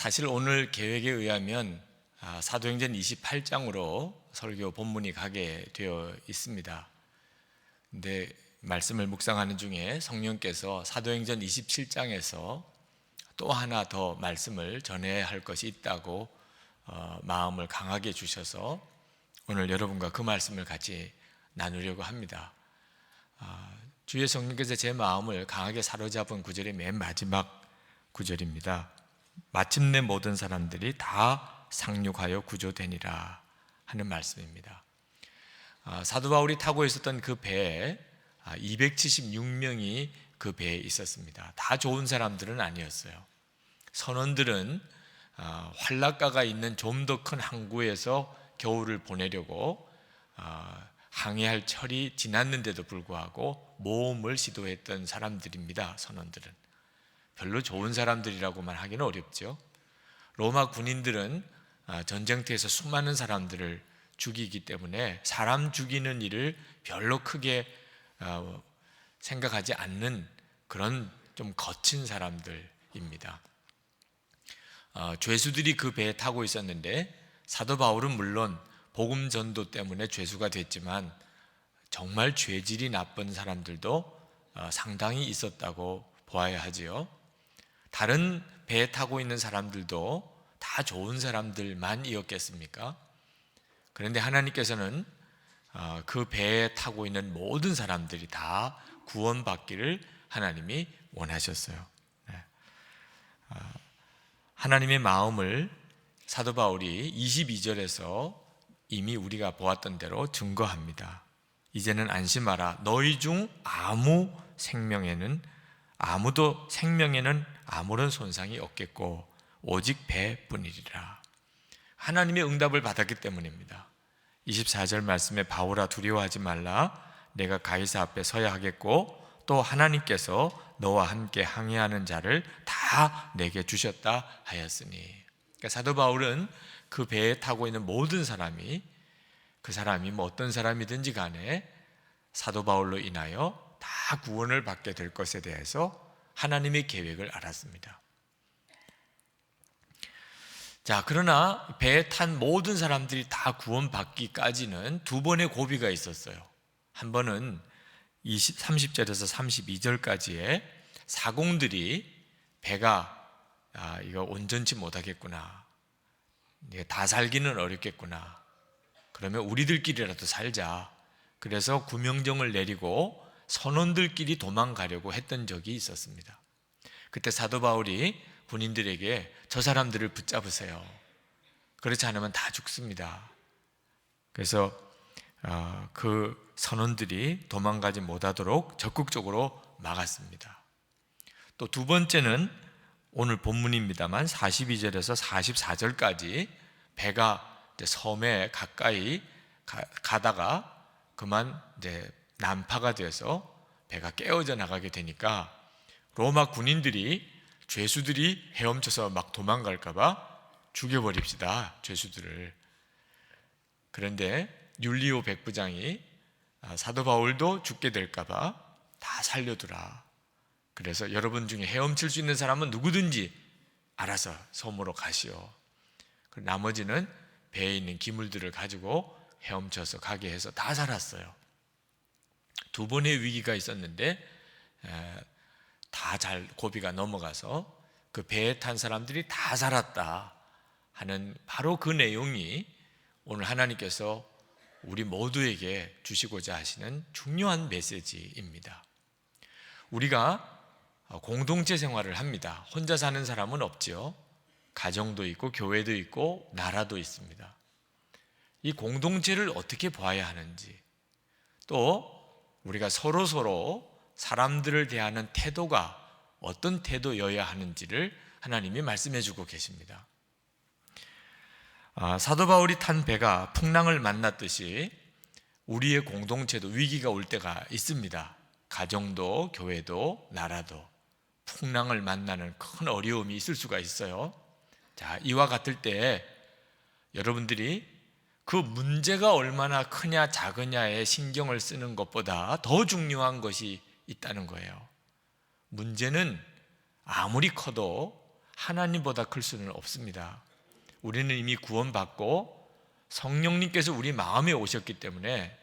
사실 오늘 계획에 의하면 사도행전 28장으로 설교 본문이 가게 되어 있습니다. 근데 말씀을 묵상하는 중에 성령께서 사도행전 27장에서 또 하나 더 말씀을 전해야 할 것이 있다고 마음을 강하게 주셔서 오늘 여러분과 그 말씀을 같이 나누려고 합니다. 주의 성령께서 제 마음을 강하게 사로잡은 구절이 맨 마지막 구절입니다. 마침내 모든 사람들이 다 상륙하여 구조되니라 하는 말씀입니다. 사도 바울이 타고 있었던 그 배에 276명이 그 배에 있었습니다. 다 좋은 사람들은 아니었어요. 선원들은 활락가가 있는 좀 더 큰 항구에서 겨울을 보내려고 항해할 철이 지났는데도 불구하고 모험을 시도했던 사람들입니다. 선원들은 별로 좋은 사람들이라고만 하기는 어렵죠. 로마 군인들은 전쟁터에서 수많은 사람들을 죽이기 때문에 사람 죽이는 일을 별로 크게 생각하지 않는 그런 좀 거친 사람들입니다. 죄수들이 그 배에 타고 있었는데 사도 바울은 물론 복음 전도 때문에 죄수가 됐지만 정말 죄질이 나쁜 사람들도 상당히 있었다고 보아야 하지요. 다른 배에 타고 있는 사람들도 다 좋은 사람들만이었겠습니까? 그런데 하나님께서는 그 배에 타고 있는 모든 사람들이 다 구원받기를 하나님이 원하셨어요. 하나님의 마음을 사도 바울이 22절에서 이미 우리가 보았던 대로 증거합니다. 이제는 안심하라. 너희 중 생명에는 아무런 손상이 없겠고 오직 배뿐이리라. 하나님의 응답을 받았기 때문입니다. 24절 말씀에 바울아 두려워하지 말라. 내가 가이사 앞에 서야 하겠고 또 하나님께서 너와 함께 항해하는 자를 다 내게 주셨다 하였으니. 그러니까 사도 바울은 그 배에 타고 있는 모든 사람이 그 사람이 어떤 사람이든지 간에 사도 바울로 인하여 다 구원을 받게 될 것에 대해서 하나님의 계획을 알았습니다. 자, 그러나 배에 탄 모든 사람들이 다 구원받기까지는 두 번의 고비가 있었어요. 한 번은 30절에서 32절까지의 사공들이 배가 이거 온전치 못하겠구나, 다 살기는 어렵겠구나, 그러면 우리들끼리라도 살자. 그래서 구명정을 내리고 선원들끼리 도망가려고 했던 적이 있었습니다. 그때 사도 바울이 군인들에게 저 사람들을 붙잡으세요. 그렇지 않으면 다 죽습니다. 그래서 그 선원들이 도망가지 못하도록 적극적으로 막았습니다. 또 두 번째는 오늘 본문입니다만 42절에서 44절까지 배가 섬에 가까이 가다가 그만 난파가 돼서 배가 깨어져 나가게 되니까 로마 군인들이 죄수들이 헤엄쳐서 막 도망갈까봐 죽여버립시다, 죄수들을. 그런데 율리오 백부장이 사도 바울도 죽게 될까봐 다 살려두라. 그래서 여러분 중에 헤엄칠 수 있는 사람은 누구든지 알아서 섬으로 가시오. 나머지는 배에 있는 기물들을 가지고 헤엄쳐서 가게 해서 다 살았어요. 두 번의 위기가 있었는데 다 잘 고비가 넘어가서 그 배에 탄 사람들이 다 살았다 하는 바로 그 내용이 오늘 하나님께서 우리 모두에게 주시고자 하시는 중요한 메시지입니다. 우리가 공동체 생활을 합니다. 혼자 사는 사람은 없죠. 가정도 있고 교회도 있고 나라도 있습니다. 이 공동체를 어떻게 봐야 하는지, 또 우리가 서로 사람들을 대하는 태도가 어떤 태도여야 하는지를 하나님이 말씀해 주고 계십니다. 사도 바울이 탄 배가 풍랑을 만났듯이 우리의 공동체도 위기가 올 때가 있습니다. 가정도 교회도 나라도 풍랑을 만나는 큰 어려움이 있을 수가 있어요. 자, 이와 같을 때 여러분들이 그 문제가 얼마나 크냐 작으냐에 신경을 쓰는 것보다 더 중요한 것이 있다는 거예요. 문제는 아무리 커도 하나님보다 클 수는 없습니다. 우리는 이미 구원받고 성령님께서 우리 마음에 오셨기 때문에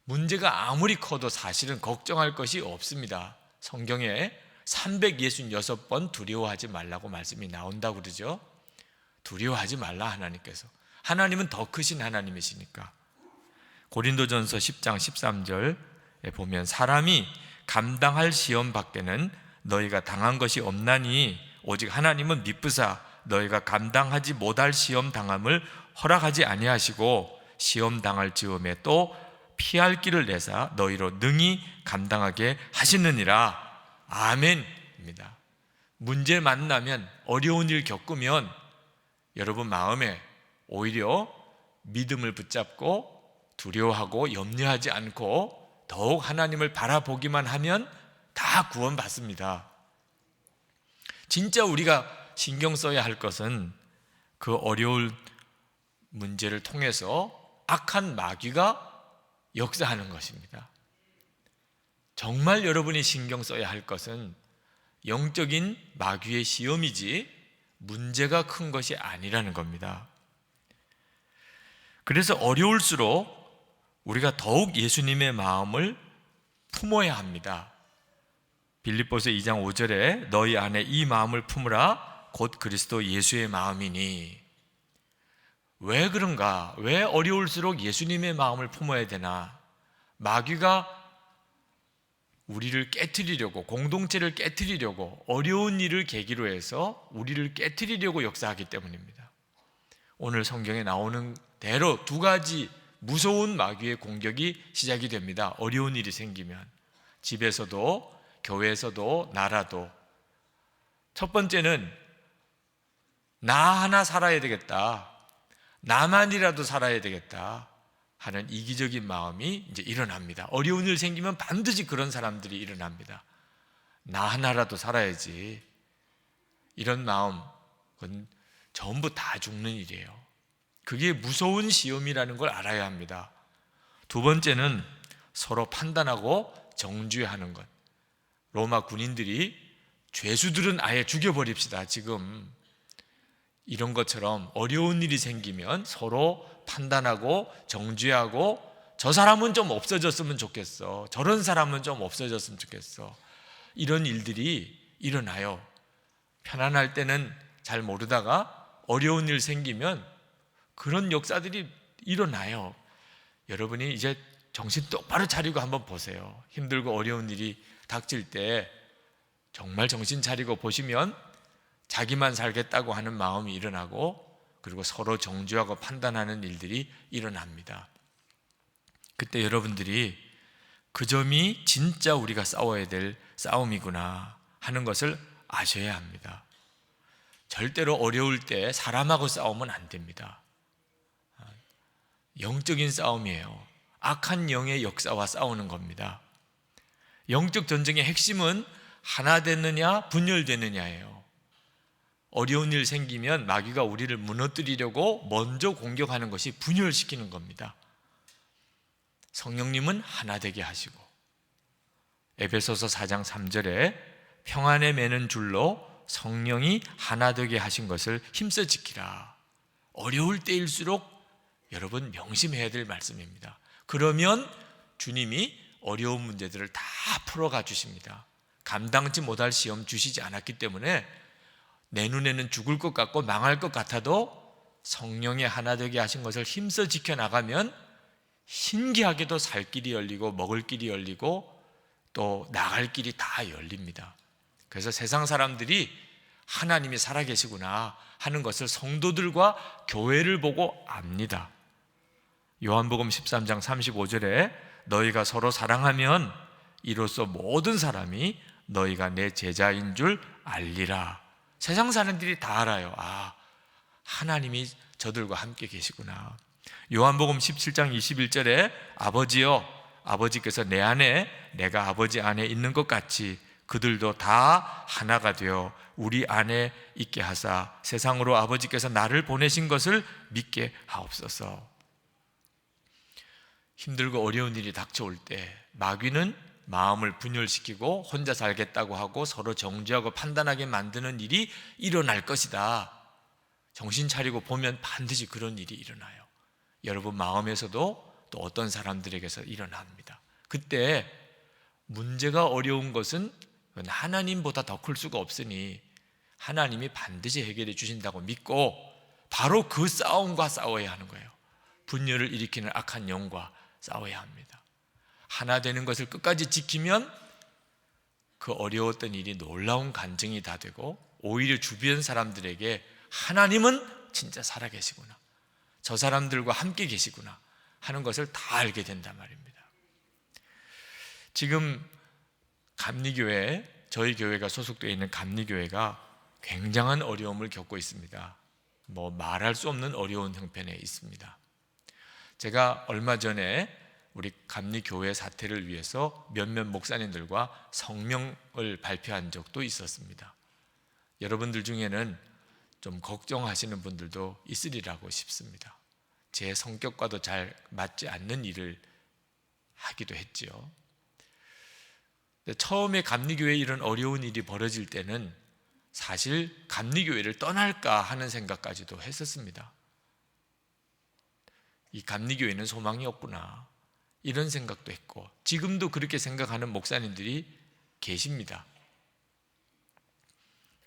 문제가 아무리 커도 사실은 걱정할 것이 없습니다. 성경에 366번 두려워하지 말라고 말씀이 나온다고 그러죠. 두려워하지 말라, 하나님께서. 하나님은 더 크신 하나님이시니까. 고린도전서 10장 13절에 보면 사람이 감당할 시험 밖에는 너희가 당한 것이 없나니 오직 하나님은 미쁘사 너희가 감당하지 못할 시험 당함을 허락하지 아니하시고 시험 당할 즈음에 또 피할 길을 내사 너희로 능히 감당하게 하시느니라. 아멘입니다. 문제 만나면, 어려운 일 겪으면 여러분 마음에 오히려 믿음을 붙잡고 두려워하고 염려하지 않고 더욱 하나님을 바라보기만 하면 다 구원받습니다. 진짜 우리가 신경 써야 할 것은 그 어려운 문제를 통해서 악한 마귀가 역사하는 것입니다. 정말 여러분이 신경 써야 할 것은 영적인 마귀의 시험이지 문제가 큰 것이 아니라는 겁니다. 그래서 어려울수록 우리가 더욱 예수님의 마음을 품어야 합니다. 빌립보서 2장 5절에 너희 안에 이 마음을 품으라 곧 그리스도 예수의 마음이니. 왜 그런가? 왜 어려울수록 예수님의 마음을 품어야 되나? 마귀가 우리를 깨트리려고, 공동체를 깨트리려고, 어려운 일을 계기로 해서 우리를 깨트리려고 역사하기 때문입니다. 오늘 성경에 나오는 대로 두 가지 무서운 마귀의 공격이 시작이 됩니다. 어려운 일이 생기면 집에서도 교회에서도 나라도. 첫 번째는 나 하나 살아야 되겠다, 나만이라도 살아야 되겠다 하는 이기적인 마음이 이제 일어납니다. 어려운 일 생기면 반드시 그런 사람들이 일어납니다. 나 하나라도 살아야지. 이런 마음은 전부 다 죽는 일이에요. 그게 무서운 시험이라는 걸 알아야 합니다. 두 번째는 서로 판단하고 정죄하는 것. 로마 군인들이 죄수들은 아예 죽여버립시다. 지금 이런 것처럼 어려운 일이 생기면 서로 판단하고 정죄하고 저 사람은 좀 없어졌으면 좋겠어, 저런 사람은 좀 없어졌으면 좋겠어. 이런 일들이 일어나요. 편안할 때는 잘 모르다가 어려운 일 생기면 그런 역사들이 일어나요. 여러분이 이제 정신 똑바로 차리고 한번 보세요. 힘들고 어려운 일이 닥칠 때 정말 정신 차리고 보시면 자기만 살겠다고 하는 마음이 일어나고, 그리고 서로 정죄하고 판단하는 일들이 일어납니다. 그때 여러분들이 그 점이 진짜 우리가 싸워야 될 싸움이구나 하는 것을 아셔야 합니다. 절대로 어려울 때 사람하고 싸우면 안 됩니다. 영적인 싸움이에요. 악한 영의 역사와 싸우는 겁니다. 영적 전쟁의 핵심은 하나 되느냐 분열되느냐예요. 어려운 일 생기면 마귀가 우리를 무너뜨리려고 먼저 공격하는 것이 분열시키는 겁니다. 성령님은 하나 되게 하시고, 에베소서 4장 3절에 평안에 매는 줄로 성령이 하나 되게 하신 것을 힘써 지키라. 어려울 때일수록 여러분 명심해야 될 말씀입니다. 그러면 주님이 어려운 문제들을 다 풀어가 주십니다. 감당치 못할 시험 주시지 않았기 때문에 내 눈에는 죽을 것 같고 망할 것 같아도 성령이 하나 되게 하신 것을 힘써 지켜나가면 신기하게도 살 길이 열리고 먹을 길이 열리고 또 나갈 길이 다 열립니다. 그래서 세상 사람들이 하나님이 살아계시구나 하는 것을 성도들과 교회를 보고 압니다. 요한복음 13장 35절에 너희가 서로 사랑하면 이로써 모든 사람이 너희가 내 제자인 줄 알리라. 세상 사람들이 다 알아요. 아, 하나님이 저들과 함께 계시구나. 요한복음 17장 21절에 아버지여, 아버지께서 내 안에 내가 아버지 안에 있는 것 같이 그들도 다 하나가 되어 우리 안에 있게 하사 세상으로 아버지께서 나를 보내신 것을 믿게 하옵소서. 힘들고 어려운 일이 닥쳐올 때 마귀는 마음을 분열시키고 혼자 살겠다고 하고 서로 정죄하고 판단하게 만드는 일이 일어날 것이다. 정신 차리고 보면 반드시 그런 일이 일어나요. 여러분 마음에서도 또 어떤 사람들에게서 일어납니다. 그때 문제가 어려운 것은 하나님보다 더 클 수가 없으니 하나님이 반드시 해결해 주신다고 믿고 바로 그 싸움과 싸워야 하는 거예요. 분열을 일으키는 악한 영과 싸워야 합니다. 하나 되는 것을 끝까지 지키면 그 어려웠던 일이 놀라운 간증이 다 되고 오히려 주변 사람들에게 하나님은 진짜 살아계시구나, 저 사람들과 함께 계시구나 하는 것을 다 알게 된단 말입니다. 지금 감리교회, 저희 교회가 소속되어 있는 감리교회가 굉장한 어려움을 겪고 있습니다. 말할 수 없는 어려운 형편에 있습니다. 제가 얼마 전에 우리 감리교회 사태를 위해서 몇몇 목사님들과 성명을 발표한 적도 있었습니다. 여러분들 중에는 좀 걱정하시는 분들도 있으리라고 싶습니다. 제 성격과도 잘 맞지 않는 일을 하기도 했지요. 처음에 감리교회에 이런 어려운 일이 벌어질 때는 사실 감리교회를 떠날까 하는 생각까지도 했었습니다. 이 감리교회는 소망이 없구나 이런 생각도 했고 지금도 그렇게 생각하는 목사님들이 계십니다.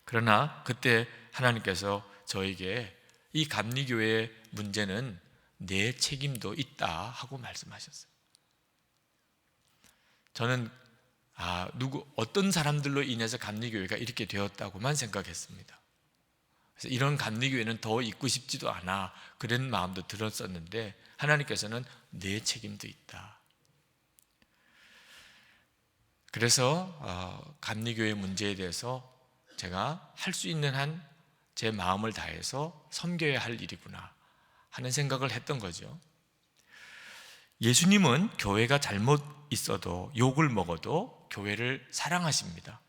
그러나 그때 하나님께서 저에게 이 감리교회의 문제는 내 책임도 있다 하고 말씀하셨어요. 저는 어떤 사람들로 인해서 감리교회가 이렇게 되었다고만 생각했습니다. 그래서 이런 감리교회는 더 있고 싶지도 않아 그런 마음도 들었었는데 하나님께서는 내 책임도 있다. 그래서 감리교회 문제에 대해서 제가 할 수 있는 한 제 마음을 다해서 섬겨야 할 일이구나 하는 생각을 했던 거죠. 예수님은 교회가 잘못 있어도 욕을 먹어도 교회를 사랑하십니다.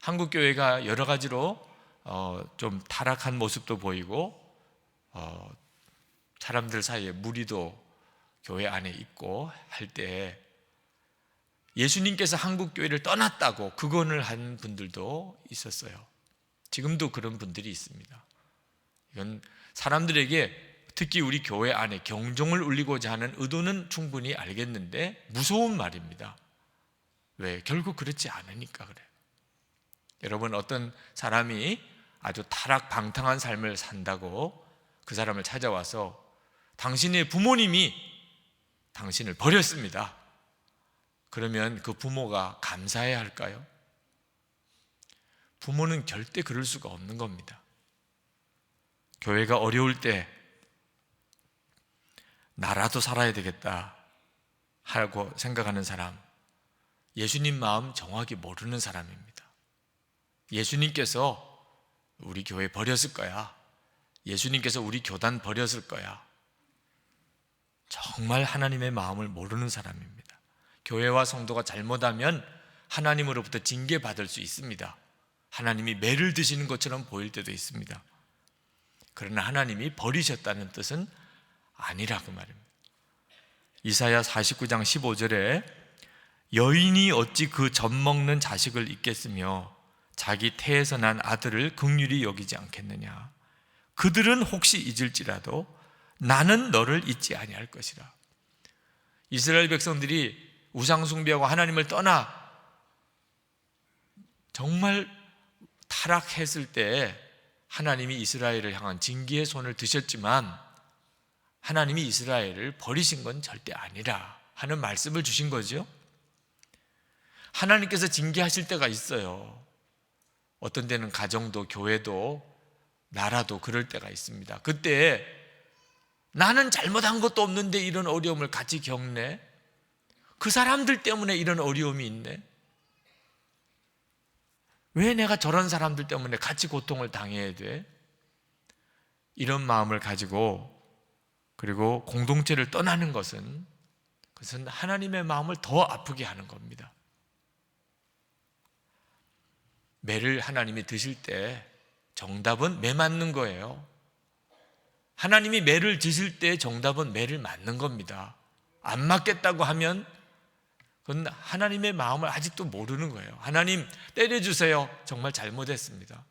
한국 교회가 여러 가지로 좀 타락한 모습도 보이고 사람들 사이에 무리도 교회 안에 있고 할 때 예수님께서 한국 교회를 떠났다고 극언을 한 분들도 있었어요. 지금도 그런 분들이 있습니다. 이건 사람들에게 특히 우리 교회 안에 경종을 울리고자 하는 의도는 충분히 알겠는데 무서운 말입니다. 왜? 결국 그렇지 않으니까 그래요. 여러분 어떤 사람이 아주 타락방탕한 삶을 산다고 그 사람을 찾아와서 당신의 부모님이 당신을 버렸습니다. 그러면 그 부모가 감사해야 할까요? 부모는 절대 그럴 수가 없는 겁니다. 교회가 어려울 때 나라도 살아야 되겠다 하고 생각하는 사람, 예수님 마음 정확히 모르는 사람입니다. 예수님께서 우리 교회 버렸을 거야. 예수님께서 우리 교단 버렸을 거야. 정말 하나님의 마음을 모르는 사람입니다. 교회와 성도가 잘못하면 하나님으로부터 징계받을 수 있습니다. 하나님이 매를 드시는 것처럼 보일 때도 있습니다. 그러나 하나님이 버리셨다는 뜻은 아니라고 말입니다. 이사야 49장 15절에 여인이 어찌 그 젖 먹는 자식을 잊겠으며 자기 태에서 난 아들을 긍휼히 여기지 않겠느냐. 그들은 혹시 잊을지라도 나는 너를 잊지 아니할 것이라. 이스라엘 백성들이 우상 숭배하고 하나님을 떠나 정말 타락했을 때 하나님이 이스라엘을 향한 징계의 손을 드셨지만 하나님이 이스라엘을 버리신 건 절대 아니라 하는 말씀을 주신 거죠. 하나님께서 징계하실 때가 있어요. 어떤 데는 가정도 교회도 나라도 그럴 때가 있습니다. 그때 나는 잘못한 것도 없는데 이런 어려움을 같이 겪네. 그 사람들 때문에 이런 어려움이 있네. 왜 내가 저런 사람들 때문에 같이 고통을 당해야 돼? 이런 마음을 가지고 그리고 공동체를 떠나는 것은 그것은 하나님의 마음을 더 아프게 하는 겁니다. 매를 하나님이 드실 때 정답은 매 맞는 거예요. 하나님이 매를 드실 때 정답은 매를 맞는 겁니다. 안 맞겠다고 하면 그건 하나님의 마음을 아직도 모르는 거예요. 하나님 때려주세요. 정말 잘못했습니다.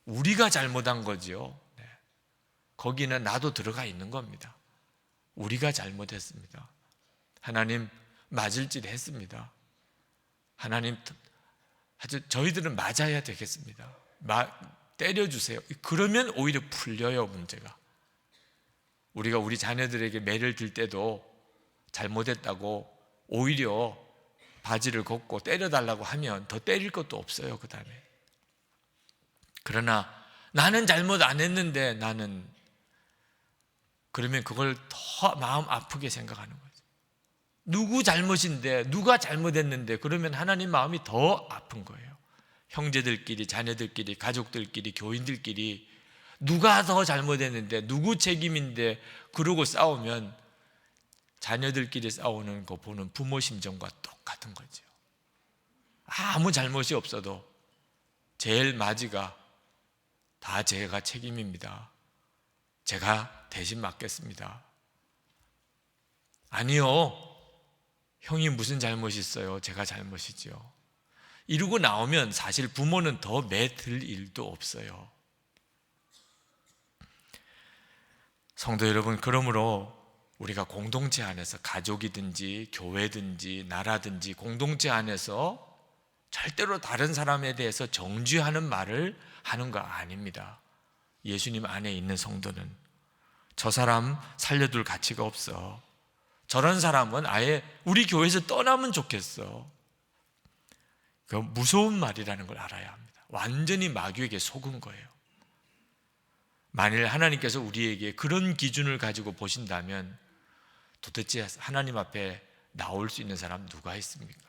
우리가 잘못한 거지요. 네. 거기는 나도 들어가 있는 겁니다. 우리가 잘못했습니다. 하나님 맞을 짓 했습니다. 하나님 저희들은 맞아야 되겠습니다. 때려주세요. 그러면 오히려 풀려요, 문제가. 우리가 우리 자녀들에게 매를 들 때도 잘못했다고 오히려 바지를 걷고 때려달라고 하면 더 때릴 것도 없어요, 그 다음에. 그러나 나는 잘못 안 했는데 그러면 그걸 더 마음 아프게 생각하는 거죠. 누구 잘못인데, 누가 잘못했는데, 그러면 하나님 마음이 더 아픈 거예요. 형제들끼리, 자녀들끼리, 가족들끼리, 교인들끼리 누가 더 잘못했는데, 누구 책임인데 그러고 싸우면 자녀들끼리 싸우는 거 보는 부모 심정과 똑같은 거죠. 아무 잘못이 없어도 제일 맞이가 다 제가 책임입니다. 제가 대신 맡겠습니다. 아니요, 형이 무슨 잘못이 있어요? 제가 잘못이죠. 이러고 나오면 사실 부모는 더 매들 일도 없어요. 성도 여러분, 그러므로 우리가 공동체 안에서, 가족이든지 교회든지 나라든지 공동체 안에서 절대로 다른 사람에 대해서 정죄하는 말을 하는 거 아닙니다. 예수님 안에 있는 성도는 저 사람 살려둘 가치가 없어, 저런 사람은 아예 우리 교회에서 떠나면 좋겠어, 그 무서운 말이라는 걸 알아야 합니다. 완전히 마귀에게 속은 거예요. 만일 하나님께서 우리에게 그런 기준을 가지고 보신다면 도대체 하나님 앞에 나올 수 있는 사람 누가 있습니까?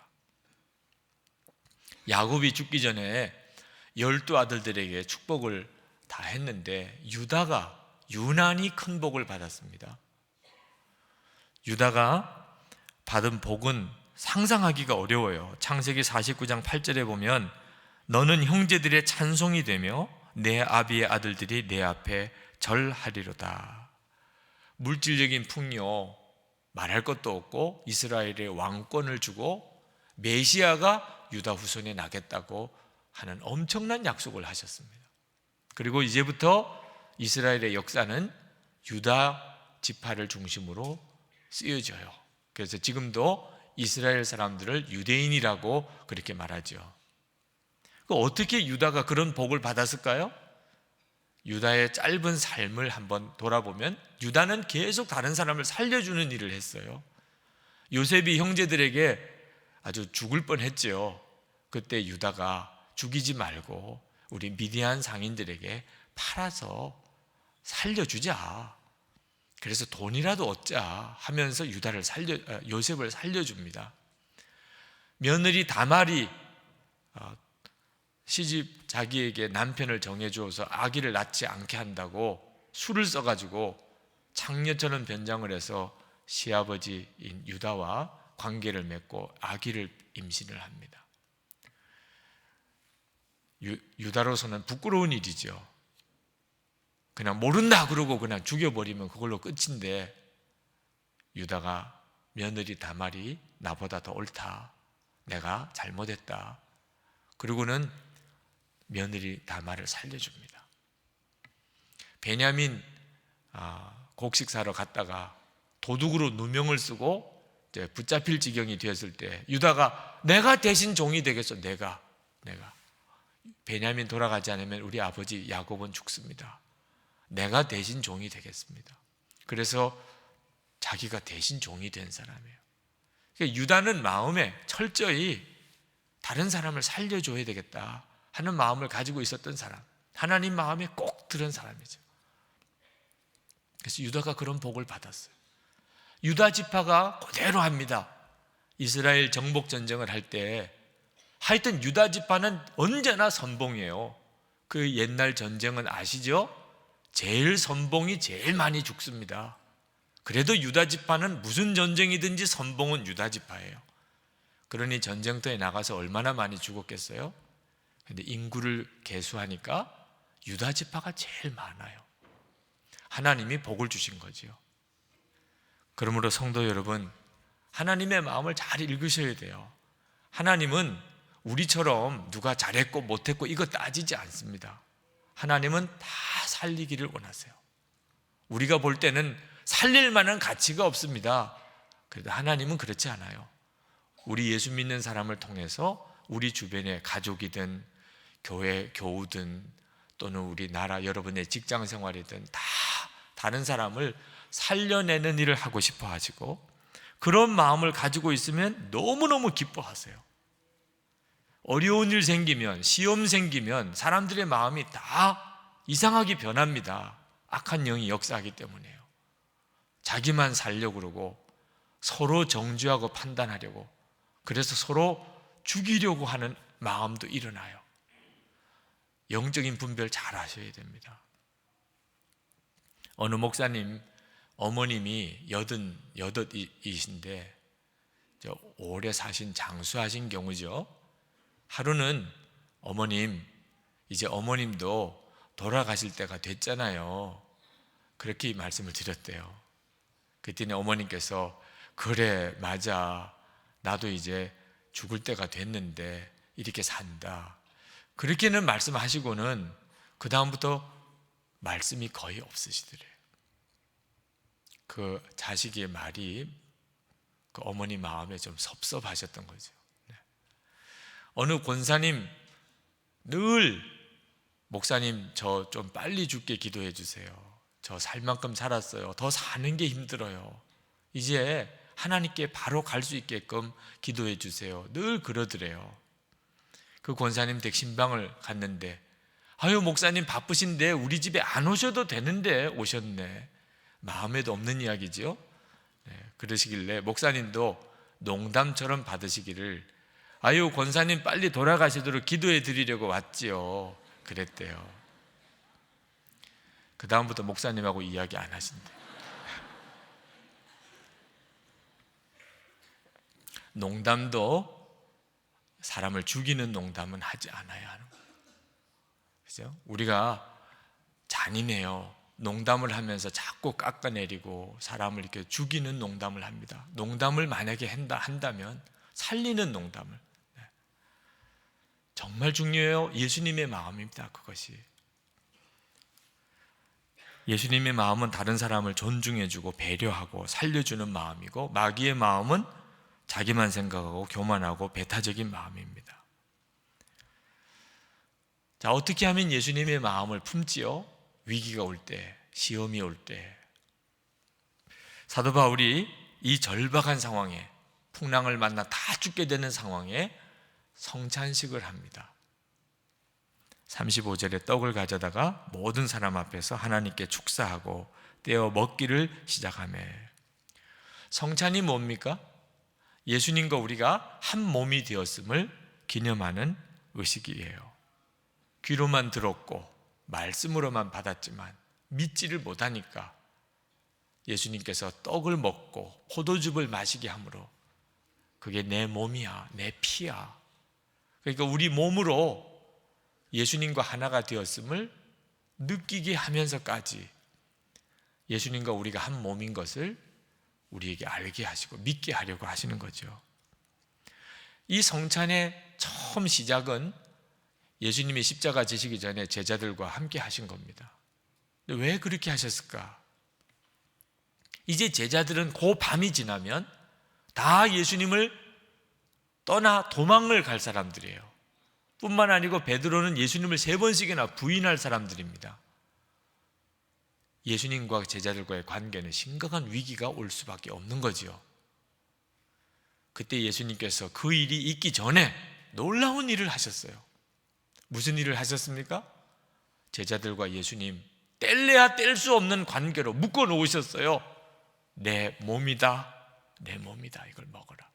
야곱이 죽기 전에 12 아들들에게 축복을 다 했는데 유다가 유난히 큰 복을 받았습니다. 유다가 받은 복은 상상하기가 어려워요. 창세기 49장 8절에 보면 너는 형제들의 찬송이 되며 내 아비의 아들들이 내 앞에 절하리로다. 물질적인 풍요 말할 것도 없고 이스라엘의 왕권을 주고 메시아가 유다 후손에 나겠다고 하는 엄청난 약속을 하셨습니다. 그리고 이제부터 이스라엘의 역사는 유다 지파를 중심으로 쓰여져요. 그래서 지금도 이스라엘 사람들을 유대인이라고 그렇게 말하죠. 어떻게 유다가 그런 복을 받았을까요? 유다의 짧은 삶을 한번 돌아보면 유다는 계속 다른 사람을 살려주는 일을 했어요. 요셉이 형제들에게 아주 죽을 뻔했죠. 그때 유다가 죽이지 말고 우리 미디안 상인들에게 팔아서 살려주자, 그래서 돈이라도 얻자 하면서 요셉을 살려줍니다. 며느리 다말이 시집 자기에게 남편을 정해주어서 아기를 낳지 않게 한다고 술을 써가지고 창녀처럼 변장을 해서 시아버지인 유다와 관계를 맺고 아기를 임신을 합니다. 유다로서는 부끄러운 일이죠. 그냥 모른다 그러고 그냥 죽여버리면 그걸로 끝인데, 유다가 며느리 다말이 나보다 더 옳다, 내가 잘못했다, 그리고는 며느리 다말을 살려줍니다. 베냐민 곡식 사러 갔다가 도둑으로 누명을 쓰고 이제 붙잡힐 지경이 되었을 때 유다가 내가 대신 종이 되겠어. 내가 베냐민 돌아가지 않으면 우리 아버지 야곱은 죽습니다. 내가 대신 종이 되겠습니다. 그래서 자기가 대신 종이 된 사람이에요. 그러니까 유다는 마음에 철저히 다른 사람을 살려줘야 되겠다 하는 마음을 가지고 있었던 사람, 하나님 마음에 꼭 들은 사람이죠. 그래서 유다가 그런 복을 받았어요. 유다 지파가 그대로 합니다. 이스라엘 정복 전쟁을 할 때 하여튼 유다 지파는 언제나 선봉이에요. 그 옛날 전쟁은 아시죠? 제일 선봉이 제일 많이 죽습니다. 그래도 유다 지파는 무슨 전쟁이든지 선봉은 유다 지파예요. 그러니 전쟁터에 나가서 얼마나 많이 죽었겠어요? 근데 인구를 계수하니까 유다 지파가 제일 많아요. 하나님이 복을 주신 거지요. 그러므로 성도 여러분, 하나님의 마음을 잘 읽으셔야 돼요. 하나님은 우리처럼 누가 잘했고 못했고 이거 따지지 않습니다. 하나님은 다 살리기를 원하세요. 우리가 볼 때는 살릴 만한 가치가 없습니다. 그래도 하나님은 그렇지 않아요. 우리 예수 믿는 사람을 통해서 우리 주변의 가족이든 교회 교우든 또는 우리 나라 여러분의 직장 생활이든 다 다른 사람을 살려내는 일을 하고 싶어 하시고, 그런 마음을 가지고 있으면 너무너무 기뻐하세요. 어려운 일 생기면, 시험 생기면 사람들의 마음이 다 이상하게 변합니다. 악한 영이 역사하기 때문에요. 자기만 살려고 그러고 서로 정죄하고 판단하려고, 그래서 서로 죽이려고 하는 마음도 일어나요. 영적인 분별 잘 하셔야 됩니다. 어느 목사님 어머님이 88이신데 오래 사신 장수하신 경우죠. 하루는 어머님, 이제 어머님도 돌아가실 때가 됐잖아요. 그렇게 말씀을 드렸대요. 그랬더니 어머님께서 그래 맞아, 나도 이제 죽을 때가 됐는데 이렇게 산다, 그렇게는 말씀하시고는 그 다음부터 말씀이 거의 없으시더래요. 그 자식의 말이 그 어머니 마음에 좀 섭섭하셨던 거죠. 어느 권사님 늘 목사님 저 좀 빨리 죽게 기도해 주세요. 저 살 만큼 살았어요. 더 사는 게 힘들어요. 이제 하나님께 바로 갈 수 있게끔 기도해 주세요. 늘 그러더래요. 그 권사님 댁 신방을 갔는데, 아유 목사님 바쁘신데 우리 집에 안 오셔도 되는데 오셨네. 마음에도 없는 이야기죠. 그러시길래 목사님도 농담처럼 받으시기를, 아유 권사님 빨리 돌아가시도록 기도해 드리려고 왔지요, 그랬대요. 그 다음부터 목사님하고 이야기 안 하신대. 농담도 사람을 죽이는 농담은 하지 않아야 하는 거예요. 그죠? 우리가 잔인해요. 농담을 하면서 자꾸 깎아내리고 사람을 이렇게 죽이는 농담을 합니다. 농담을 만약에 한다면 살리는 농담을. 정말 중요해요. 예수님의 마음입니다. 그것이. 예수님의 마음은 다른 사람을 존중해주고 배려하고 살려주는 마음이고, 마귀의 마음은 자기만 생각하고 교만하고 배타적인 마음입니다. 자, 어떻게 하면 예수님의 마음을 품지요? 위기가 올 때, 시험이 올 때. 사도 바울이 이 절박한 상황에, 풍랑을 만나 다 죽게 되는 상황에 성찬식을 합니다. 35절에 떡을 가져다가 모든 사람 앞에서 하나님께 축사하고 떼어 먹기를 시작하며, 성찬이 뭡니까? 예수님과 우리가 한 몸이 되었음을 기념하는 의식이에요. 귀로만 들었고 말씀으로만 받았지만 믿지를 못하니까 예수님께서 떡을 먹고 포도즙을 마시게 함으로 그게 내 몸이야, 내 피야. 그러니까 우리 몸으로 예수님과 하나가 되었음을 느끼게 하면서까지 예수님과 우리가 한 몸인 것을 우리에게 알게 하시고 믿게 하려고 하시는 거죠. 이 성찬의 처음 시작은 예수님이 십자가 지시기 전에 제자들과 함께 하신 겁니다. 근데 왜 그렇게 하셨을까? 이제 제자들은 그 밤이 지나면 다 예수님을 떠나 도망을 갈 사람들이에요. 뿐만 아니고 베드로는 예수님을 3번씩이나 부인할 사람들입니다. 예수님과 제자들과의 관계는 심각한 위기가 올 수밖에 없는 거지요. 그때 예수님께서 그 일이 있기 전에 놀라운 일을 하셨어요. 무슨 일을 하셨습니까? 제자들과 예수님 뗄래야 뗄 수 없는 관계로 묶어 놓으셨어요. 내 몸이다, 내 몸이다, 이걸 먹어라.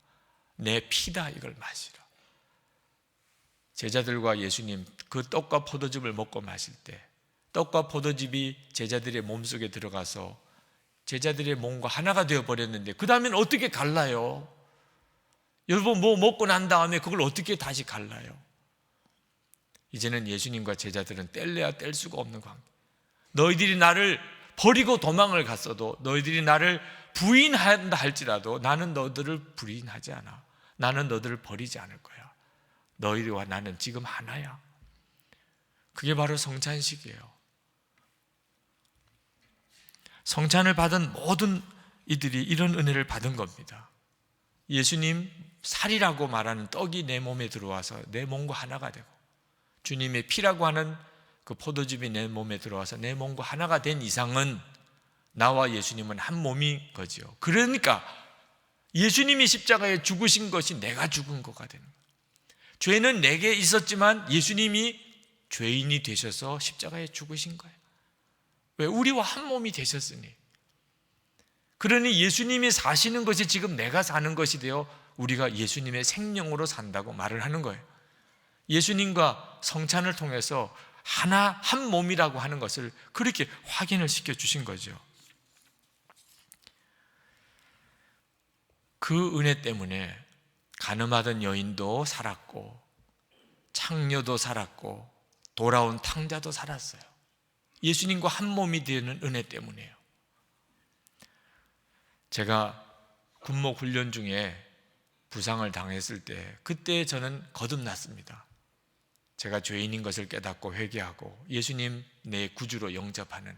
내 피다, 이걸 마시라. 제자들과 예수님 그 떡과 포도즙을 먹고 마실 때 떡과 포도즙이 제자들의 몸속에 들어가서 제자들의 몸과 하나가 되어버렸는데 그 다음엔 어떻게 갈라요? 여러분 뭐 먹고 난 다음에 그걸 어떻게 다시 갈라요? 이제는 예수님과 제자들은 뗄래야 뗄 수가 없는 관계. 너희들이 나를 버리고 도망을 갔어도, 너희들이 나를 부인한다 할지라도 나는 너희들을 부인하지 않아. 나는 너희들을 버리지 않을 거야. 너희와 나는 지금 하나야. 그게 바로 성찬식이에요. 성찬을 받은 모든 이들이 이런 은혜를 받은 겁니다. 예수님 살이라고 말하는 떡이 내 몸에 들어와서 내 몸과 하나가 되고, 주님의 피라고 하는 그 포도즙이 내 몸에 들어와서 내 몸과 하나가 된 이상은 나와 예수님은 한 몸인 거지요. 그러니까 예수님이 십자가에 죽으신 것이 내가 죽은 거가 되는 거예요. 죄는 내게 있었지만 예수님이 죄인이 되셔서 십자가에 죽으신 거예요. 왜? 우리와 한 몸이 되셨으니. 그러니 예수님이 사시는 것이 지금 내가 사는 것이 되어 우리가 예수님의 생명으로 산다고 말을 하는 거예요. 예수님과 성찬을 통해서 하나 한 몸이라고 하는 것을 그렇게 확인을 시켜주신 거죠. 그 은혜 때문에 가늠하던 여인도 살았고, 창녀도 살았고, 돌아온 탕자도 살았어요. 예수님과 한 몸이 되는 은혜 때문이에요. 제가 군목 훈련 중에 부상을 당했을 때, 그때 저는 거듭났습니다. 제가 죄인인 것을 깨닫고 회개하고 예수님 내 구주로 영접하는,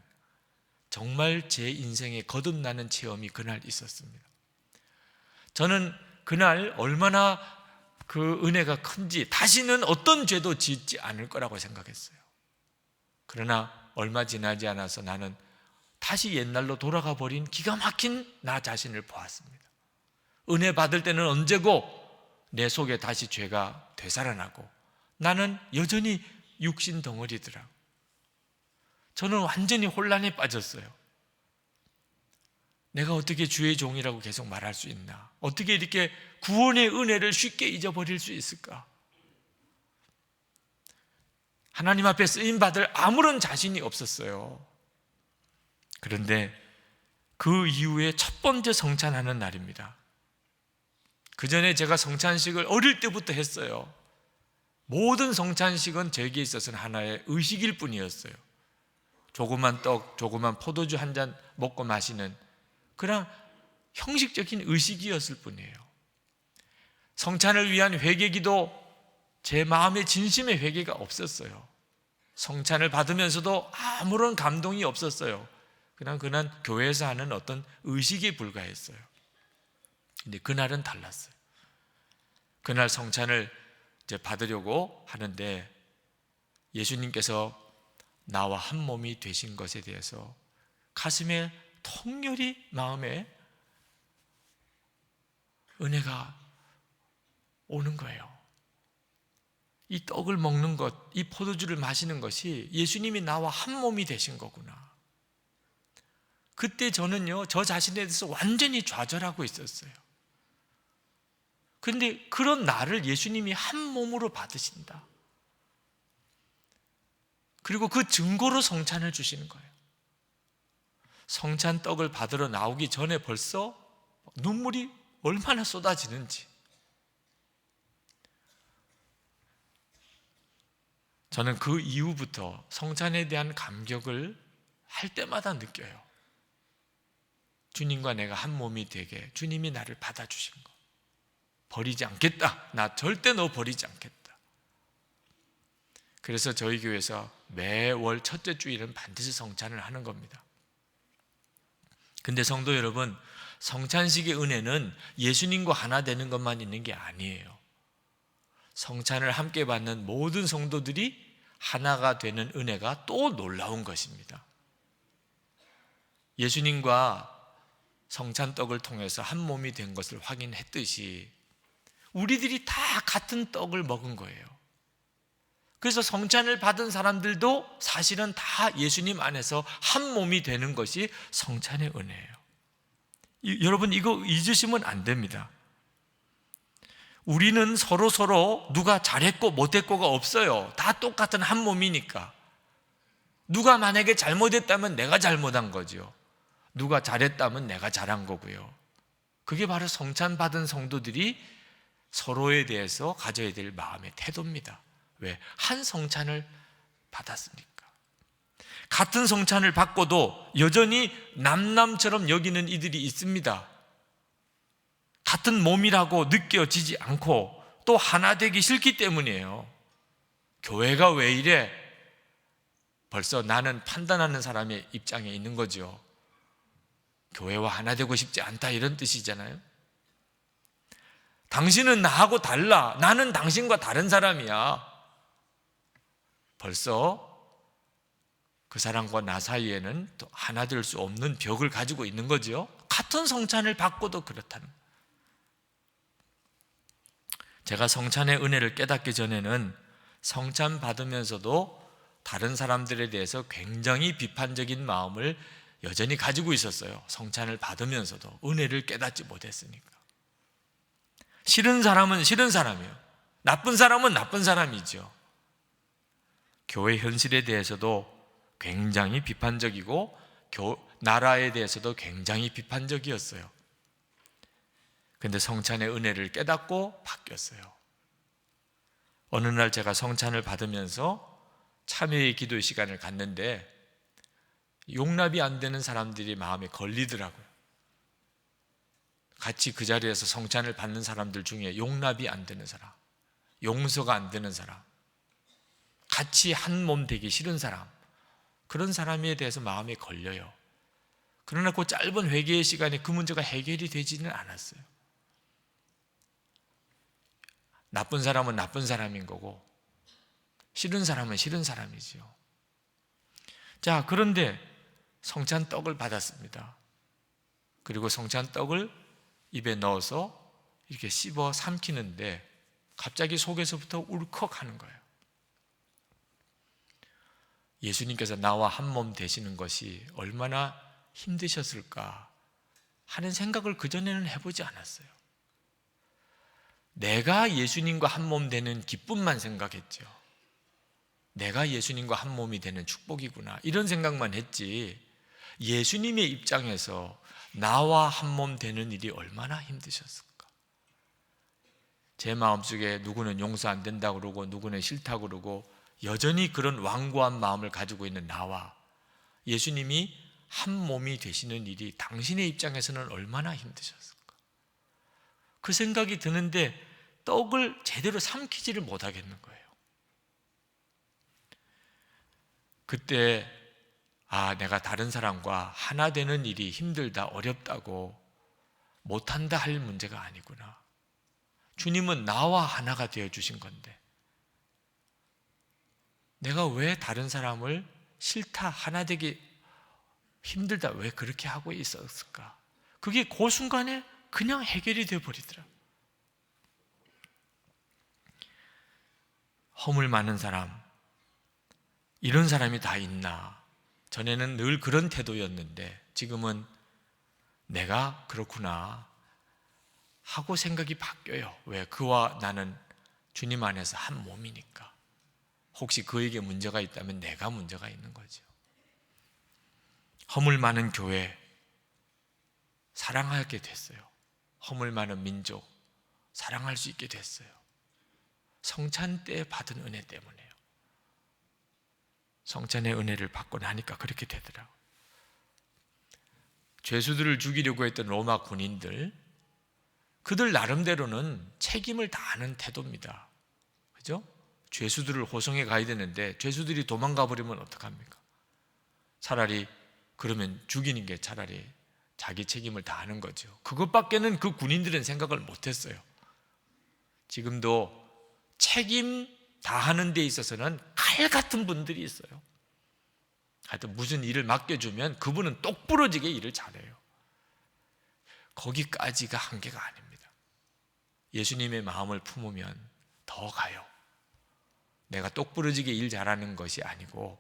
정말 제 인생에 거듭나는 체험이 그날 있었습니다. 저는 그날 얼마나 그 은혜가 큰지, 다시는 어떤 죄도 짓지 않을 거라고 생각했어요. 그러나 얼마 지나지 않아서 나는 다시 옛날로 돌아가 버린 기가 막힌 나 자신을 보았습니다. 은혜 받을 때는 언제고 내 속에 다시 죄가 되살아나고 나는 여전히 육신 덩어리더라. 저는 완전히 혼란에 빠졌어요. 내가 어떻게 주의 종이라고 계속 말할 수 있나? 어떻게 이렇게 구원의 은혜를 쉽게 잊어버릴 수 있을까? 하나님 앞에 쓰임받을 아무런 자신이 없었어요. 그런데 그 이후에 첫 번째 성찬하는 날입니다. 그 전에 제가 성찬식을 어릴 때부터 했어요. 모든 성찬식은 저에게 있어서는 하나의 의식일 뿐이었어요. 조그만 떡, 조그만 포도주 한 잔 먹고 마시는 그냥 형식적인 의식이었을 뿐이에요. 성찬을 위한 회개기도 제 마음에 진심의 회개가 없었어요. 성찬을 받으면서도 아무런 감동이 없었어요. 그냥 교회에서 하는 어떤 의식에 불과했어요. 근데 그날은 달랐어요. 그날 성찬을 이제 받으려고 하는데 예수님께서 나와 한 몸이 되신 것에 대해서 가슴에 통렬히 마음에 은혜가 오는 거예요. 이 떡을 먹는 것, 이 포도주를 마시는 것이 예수님이 나와 한 몸이 되신 거구나. 그때 저는요, 저 자신에 대해서 완전히 좌절하고 있었어요. 그런데 그런 나를 예수님이 한 몸으로 받으신다. 그리고 그 증거로 성찬을 주시는 거예요. 성찬 떡을 받으러 나오기 전에 벌써 눈물이 얼마나 쏟아지는지. 저는 그 이후부터 성찬에 대한 감격을 할 때마다 느껴요. 주님과 내가 한 몸이 되게 주님이 나를 받아주신 거. 버리지 않겠다. 나 절대 너 버리지 않겠다. 그래서 저희 교회에서 매월 첫째 주일은 반드시 성찬을 하는 겁니다. 근데 성도 여러분, 성찬식의 은혜는 예수님과 하나 되는 것만 있는 게 아니에요. 성찬을 함께 받는 모든 성도들이 하나가 되는 은혜가 또 놀라운 것입니다. 예수님과 성찬떡을 통해서 한 몸이 된 것을 확인했듯이 우리들이 다 같은 떡을 먹은 거예요. 그래서 성찬을 받은 사람들도 사실은 다 예수님 안에서 한 몸이 되는 것이 성찬의 은혜예요. 여러분, 이거 잊으시면 안 됩니다. 우리는 서로 누가 잘했고 못했고가 없어요. 다 똑같은 한 몸이니까. 누가 만약에 잘못했다면 내가 잘못한 거죠. 누가 잘했다면 내가 잘한 거고요. 그게 바로 성찬 받은 성도들이 서로에 대해서 가져야 될 마음의 태도입니다. 왜? 한 성찬을 받았으니까. 같은 성찬을 받고도 여전히 남남처럼 여기는 이들이 있습니다. 같은 몸이라고 느껴지지 않고 또 하나 되기 싫기 때문이에요. 교회가 왜 이래? 벌써 나는 판단하는 사람의 입장에 있는 거죠. 교회와 하나 되고 싶지 않다, 이런 뜻이잖아요. 당신은 나하고 달라. 나는 당신과 다른 사람이야. 벌써 그 사람과 나 사이에는 또 하나 될 수 없는 벽을 가지고 있는 거죠. 같은 성찬을 받고도 그렇다는 거예요. 제가 성찬의 은혜를 깨닫기 전에는 성찬 받으면서도 다른 사람들에 대해서 굉장히 비판적인 마음을 여전히 가지고 있었어요. 성찬을 받으면서도 은혜를 깨닫지 못했으니까. 싫은 사람은 싫은 사람이에요. 나쁜 사람은 나쁜 사람이죠. 교회 현실에 대해서도 굉장히 비판적이고 나라에 대해서도 굉장히 비판적이었어요. 그런데 성찬의 은혜를 깨닫고 바뀌었어요. 어느 날 제가 성찬을 받으면서 참회의 기도 시간을 갖는데 용납이 안 되는 사람들이 마음에 걸리더라고요. 같이 그 자리에서 성찬을 받는 사람들 중에 용납이 안 되는 사람, 용서가 안 되는 사람, 같이 한 몸 되기 싫은 사람, 그런 사람에 대해서 마음에 걸려요. 그러나 그 짧은 회개의 시간에 그 문제가 해결이 되지는 않았어요. 나쁜 사람은 나쁜 사람인 거고 싫은 사람은 싫은 사람이지요. 자, 그런데 성찬 떡을 받았습니다. 그리고 성찬 떡을 입에 넣어서 이렇게 씹어 삼키는데 갑자기 속에서부터 울컥하는 거예요. 예수님께서 나와 한 몸 되시는 것이 얼마나 힘드셨을까 하는 생각을 그전에는 해보지 않았어요. 내가 예수님과 한 몸 되는 기쁨만 생각했죠. 내가 예수님과 한 몸이 되는 축복이구나, 이런 생각만 했지, 예수님의 입장에서 나와 한 몸 되는 일이 얼마나 힘드셨을까. 제 마음속에 누구는 용서 안 된다고 그러고 누구는 싫다고 그러고 여전히 그런 완고한 마음을 가지고 있는 나와 예수님이 한 몸이 되시는 일이 당신의 입장에서는 얼마나 힘드셨을까. 그 생각이 드는데 떡을 제대로 삼키지를 못하겠는 거예요. 그때 내가 다른 사람과 하나 되는 일이 힘들다, 어렵다고 못한다 할 문제가 아니구나. 주님은 나와 하나가 되어주신 건데 내가 왜 다른 사람을 싫다, 하나 되기 힘들다, 왜 그렇게 하고 있었을까. 그게 그 순간에 그냥 해결이 되어버리더라. 허물 많은 사람, 이런 사람이 다 있나. 전에는 늘 그런 태도였는데 지금은 내가 그렇구나 하고 생각이 바뀌어요. 왜? 그와 나는 주님 안에서 한 몸이니까. 혹시 그에게 문제가 있다면 내가 문제가 있는 거죠. 허물 많은 교회 사랑하게 됐어요. 허물 많은 민족 사랑할 수 있게 됐어요. 성찬 때 받은 은혜 때문에요. 성찬의 은혜를 받고 나니까 그렇게 되더라고요. 죄수들을 죽이려고 했던 로마 군인들, 그들 나름대로는 책임을 다하는 태도입니다. 그죠? 죄수들을 호송해 가야 되는데 죄수들이 도망가 버리면 어떡합니까? 차라리 그러면 죽이는 게 차라리 자기 책임을 다하는 거죠. 그것밖에는 그 군인들은 생각을 못했어요. 지금도 책임 다하는 데 있어서는 칼 같은 분들이 있어요. 하여튼 무슨 일을 맡겨주면 그분은 똑부러지게 일을 잘해요. 거기까지가 한계가 아닙니다. 예수님의 마음을 품으면 더 가요. 내가 똑부러지게 일 잘하는 것이 아니고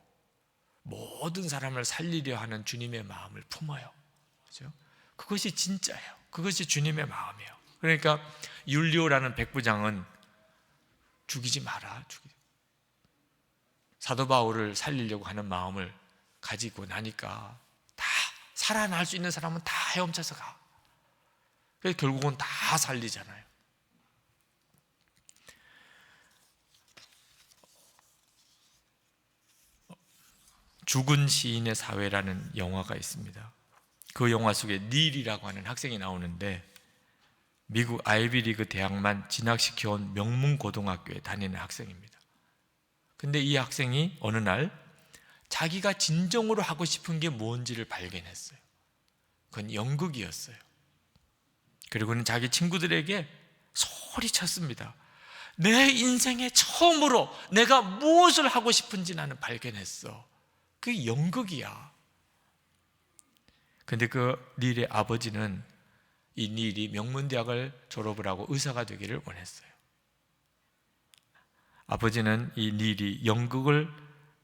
모든 사람을 살리려 하는 주님의 마음을 품어요. 그렇죠? 그것이 진짜예요. 그것이 주님의 마음이에요. 그러니까 율리오라는 백부장은 죽이지 마라. 사도 바울을 살리려고 하는 마음을 가지고 나니까 다 살아날 수 있는 사람은 다 헤엄쳐서 가. 그래서 결국은 다 살리잖아요. 죽은 시인의 사회라는 영화가 있습니다. 그 영화 속에 닐이라고 하는 학생이 나오는데 미국 아이비리그 대학만 진학시켜온 명문 고등학교에 다니는 학생입니다. 근데 이 학생이 어느 날 자기가 진정으로 하고 싶은 게 뭔지를 발견했어요. 그건 연극이었어요. 그리고는 자기 친구들에게 소리쳤습니다. 내 인생에 처음으로 내가 무엇을 하고 싶은지 나는 발견했어. 그게 연극이야. 근데 그 닐의 아버지는 이 닐이 명문대학을 졸업을 하고 의사가 되기를 원했어요. 아버지는 이 닐이 연극을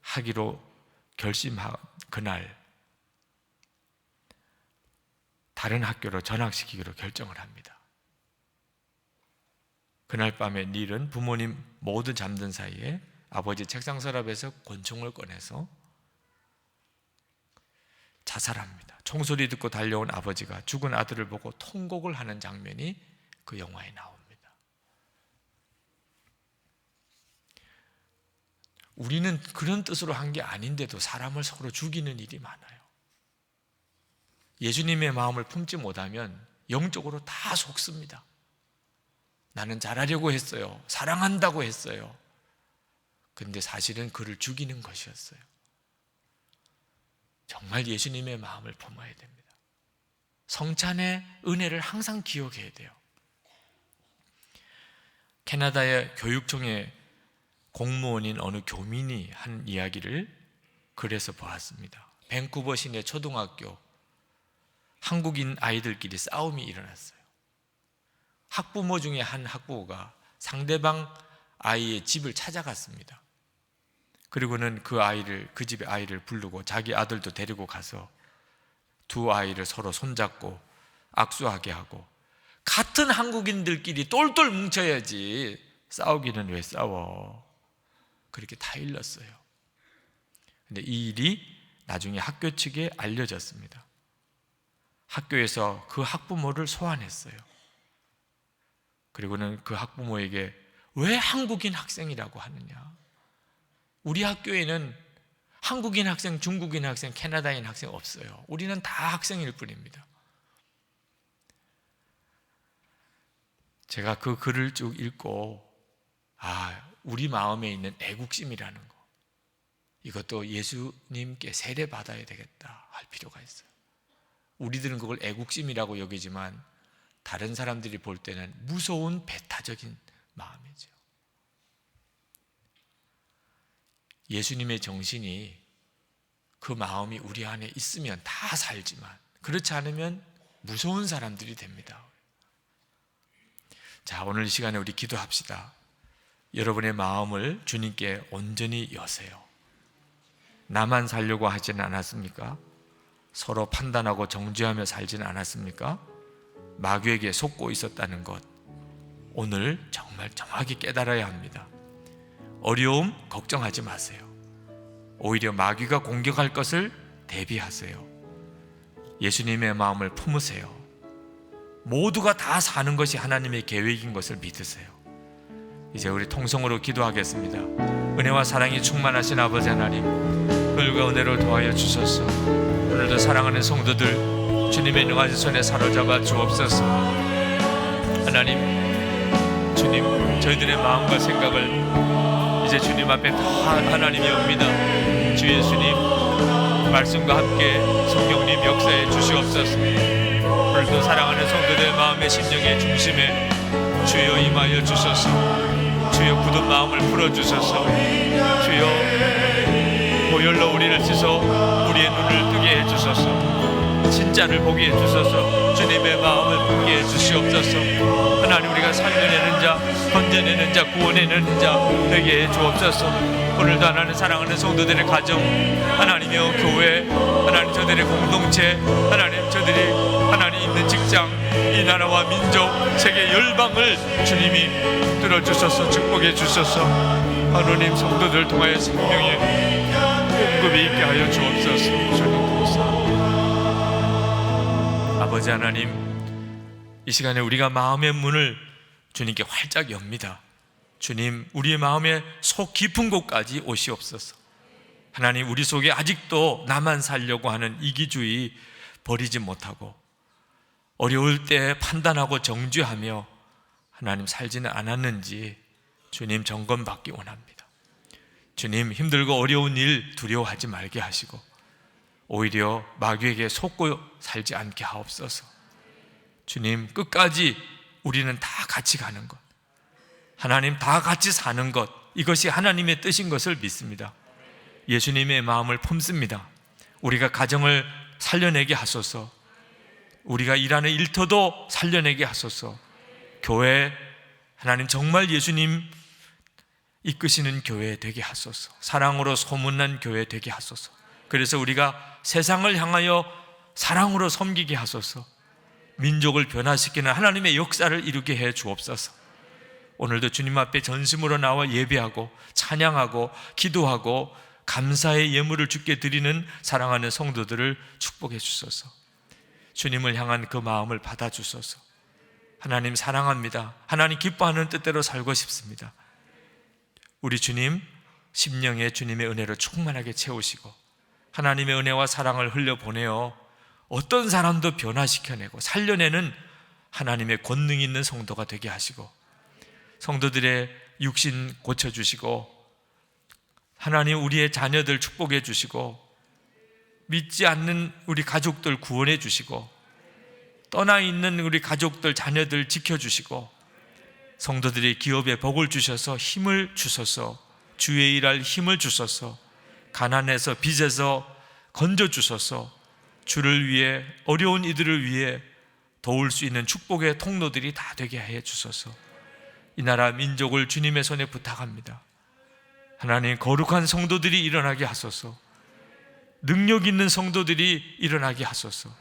하기로 결심한 그날 다른 학교로 전학시키기로 결정을 합니다. 그날 밤에 닐은 부모님 모두 잠든 사이에 아버지 책상 서랍에서 권총을 꺼내서 자살합니다. 총소리 듣고 달려온 아버지가 죽은 아들을 보고 통곡을 하는 장면이 그 영화에 나옵니다. 우리는 그런 뜻으로 한 게 아닌데도 사람을 서로 죽이는 일이 많아요. 예수님의 마음을 품지 못하면 영적으로 다 속습니다. 나는 잘하려고 했어요. 사랑한다고 했어요. 근데 사실은 그를 죽이는 것이었어요. 정말 예수님의 마음을 품어야 됩니다. 성찬의 은혜를 항상 기억해야 돼요. 캐나다의 교육청의 공무원인 어느 교민이 한 이야기를 글에서 보았습니다. 밴쿠버 시내 초등학교 한국인 아이들끼리 싸움이 일어났어요. 학부모 중에 한 학부모가 상대방 아이의 집을 찾아갔습니다. 그리고는 그 집의 아이를 부르고 자기 아들도 데리고 가서 두 아이를 서로 손잡고 악수하게 하고, 같은 한국인들끼리 똘똘 뭉쳐야지 싸우기는 왜 싸워. 그렇게 다 일렀어요. 근데 이 일이 나중에 학교 측에 알려졌습니다. 학교에서 그 학부모를 소환했어요. 그리고는 그 학부모에게 왜 한국인 학생이라고 하느냐, 우리 학교에는 한국인 학생, 중국인 학생, 캐나다인 학생 없어요. 우리는 다 학생일 뿐입니다. 제가 그 글을 쭉 읽고 우리 마음에 있는 애국심이라는 거, 이것도 예수님께 세례받아야 되겠다 할 필요가 있어요. 우리들은 그걸 애국심이라고 여기지만 다른 사람들이 볼 때는 무서운 배타적인 마음이죠. 예수님의 정신이, 그 마음이 우리 안에 있으면 다 살지만 그렇지 않으면 무서운 사람들이 됩니다. 자, 오늘 이 시간에 우리 기도합시다. 여러분의 마음을 주님께 온전히 여세요. 나만 살려고 하지는 않았습니까? 서로 판단하고 정죄하며 살지는 않았습니까? 마귀에게 속고 있었다는 것, 오늘 정말 정확히 깨달아야 합니다. 어려움 걱정하지 마세요. 오히려 마귀가 공격할 것을 대비하세요. 예수님의 마음을 품으세요. 모두가 다 사는 것이 하나님의 계획인 것을 믿으세요. 이제 우리 통성으로 기도하겠습니다. 은혜와 사랑이 충만하신 아버지 하나님, 불과 은혜로 도와여 주소서. 오늘도 사랑하는 성도들 주님의 능하신 손에 사로잡아 주옵소서. 하나님, 주님, 저희들의 마음과 생각을 이제 주님 앞에 다 하나님이 옵니다. 주 예수님, 말씀과 함께 성령님 역사해 주시옵소서. 오늘도 사랑하는 성도들 마음의 심령의 중심에 주여 임하여 주소서. 주여 굳은 마음을 풀어주소서. 주여 보혈로 우리를 씻어 우리의 눈을 뜨게 해주소서. 진짜를 보게 해주소서. 주님의 마음을 보게 해주시옵소서. 하나님, 우리가 살려내는 자, 건져내는 자, 구원해내는 자 되게 해주옵소서. 오늘도 하나님 사랑하는 성도들의 가정, 하나님이여 교회, 하나님 저들의 공동체, 하나님 저들이 하나님 있는 직장, 이 나라와 민족, 세계 열방을 주님이 들어주셔서 축복해 주셔서 하나님 성도들 통하여 생명의 공급이 있게 하여 주옵소서. 주님 감사합니다. 아버지 하나님, 이 시간에 우리가 마음의 문을 주님께 활짝 엽니다. 주님, 우리의 마음의 속 깊은 곳까지 오시옵소서. 하나님, 우리 속에 아직도 나만 살려고 하는 이기주의 버리지 못하고 어려울 때 판단하고 정죄하며 하나님 살지는 않았는지 주님 점검받기 원합니다. 주님, 힘들고 어려운 일 두려워하지 말게 하시고 오히려 마귀에게 속고 살지 않게 하옵소서. 주님, 끝까지 우리는 다 같이 가는 것, 하나님 다 같이 사는 것, 이것이 하나님의 뜻인 것을 믿습니다. 예수님의 마음을 품습니다. 우리가 가정을 살려내게 하소서. 우리가 일하는 일터도 살려내게 하소서. 교회, 하나님 정말 예수님 이끄시는 교회 되게 하소서. 사랑으로 소문난 교회 되게 하소서. 그래서 우리가 세상을 향하여 사랑으로 섬기게 하소서. 민족을 변화시키는 하나님의 역사를 이루게 해 주옵소서. 오늘도 주님 앞에 전심으로 나와 예배하고 찬양하고 기도하고 감사의 예물을 주께 드리는 사랑하는 성도들을 축복해 주소서. 주님을 향한 그 마음을 받아주소서. 하나님 사랑합니다. 하나님 기뻐하는 뜻대로 살고 싶습니다. 우리 주님, 심령에 주님의 은혜로 충만하게 채우시고 하나님의 은혜와 사랑을 흘려보내어 어떤 사람도 변화시켜내고 살려내는 하나님의 권능 있는 성도가 되게 하시고 성도들의 육신 고쳐주시고 하나님 우리의 자녀들 축복해 주시고 믿지 않는 우리 가족들 구원해 주시고 떠나 있는 우리 가족들 자녀들 지켜주시고 성도들의 기업에 복을 주셔서 힘을 주셔서 주의 일할 힘을 주셔서 가난해서 빚에서 건져 주셔서 주를 위해 어려운 이들을 위해 도울 수 있는 축복의 통로들이 다 되게 해 주소서. 이 나라 민족을 주님의 손에 부탁합니다. 하나님, 거룩한 성도들이 일어나게 하소서. 능력 있는 성도들이 일어나게 하소서.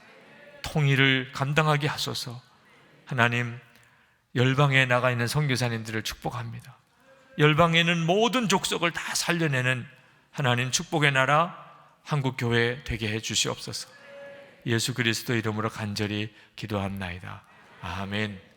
통일을 감당하게 하소서. 하나님, 열방에 나가 있는 선교사님들을 축복합니다. 열방에는 모든 족속을 다 살려내는 하나님 축복의 나라 한국교회 되게 해 주시옵소서. 예수 그리스도 이름으로 간절히 기도합나이다. 아멘.